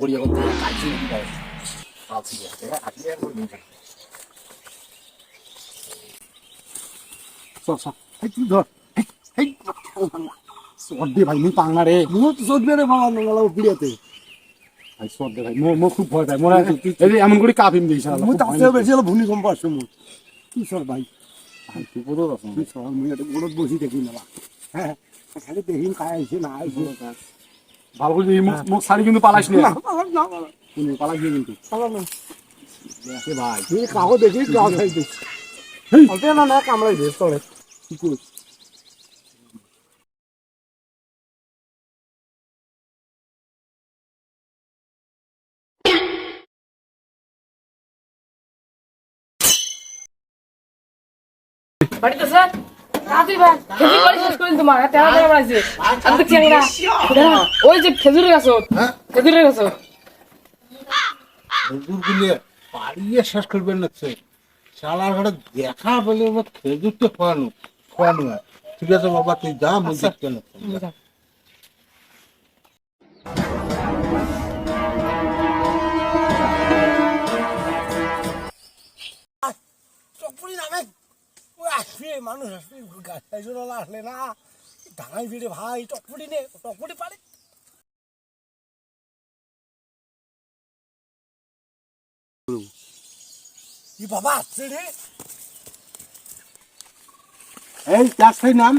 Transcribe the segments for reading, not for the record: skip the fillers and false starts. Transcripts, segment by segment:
গড়িয়া করতে কাটছি পাচ্ছি আজকে একবার নিয়ে যাই সব তুই ধর সর্দে ভাই মুই পাংনা রে মুখ সর্দে রে বাবা নঙ্গলা পিড়িয়াতে ভাই সর্দে ভাই মো খুব ভয় পাই মোরা এই এমন করে কাপিম দিই শালা মুই তাতে বেশি হলো ভূমিকম্প আসছে মুই কি সর ভাই ভাই তুই বড় রকম তুই সর মুই এটা বড় বসি দেখি না হ্যাঁ খালি দেখিম কায় আইছে না আইছে ভালো করে মুখ শাড়ি কিন্তু পালাইস না তুমি পালাইস কিন্তু পালানো দেখে ভাই তুই কাগো দেখি কাগো খাইছিস অল্প না কামড়াই দে চলে কি করিস বাড়িতে স্যার তাড়াতাড়ি ভাই খেজুর বাড়ি শেষ করে তোমার তেরা তেরা বাড়াইছে আমি দেখছি না ওই যে খেজুরের গাছ খেজুরের গাছ খেজুর গুলিয়ে পাড়িয়ে শেষ করবেন না শালার ঘরে দেখা বলে খেজুর তো খোয়ানো হয় ঠিক আছে বাবা তুই যা মুই দেখতে না মানুষ আসলে না ঢাকাই ফিরে ভাই টকপুটি নে টকপুটি পারে কি বাবা আসছে রে এই চাষাই নাম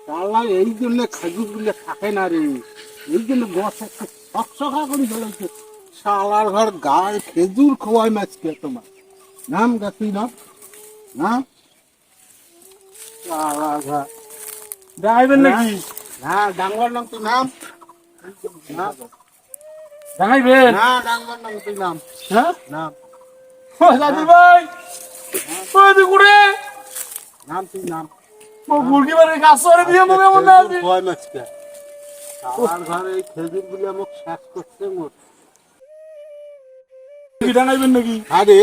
শালা এই জন্য খেজুর গুলো থাকে না রে এই জন্য গছ একটা শখা করে ফেলেছে শালার ঘর গায়ে খেজুর খোয়াই মাছকে তোমার নাম গাছি নাম শালার ঘর দেখাইবেন নাকি না ডাঙ্গর নাম তুই নাম দেখাইবেন না ডাঙ্গর নাম তুই নাম হ্যাঁ নাম দাদু ভাই ওই দুকুড়ে নাম তুই নাম মুরগি বাড়ির কাজ করে দিয়ে মুখে মনে আছে খোয়াই মাছকে শালার ঘর এই খেজুর গুলো মোক শেষ করছে মোট দেখাইবেন নাকি আরে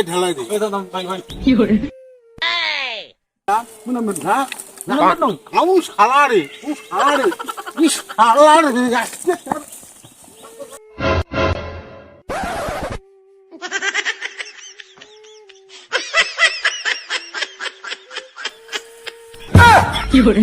ঢেলাই দে ভাই ভাই কি করে ও শালারে কি শালারে কি করে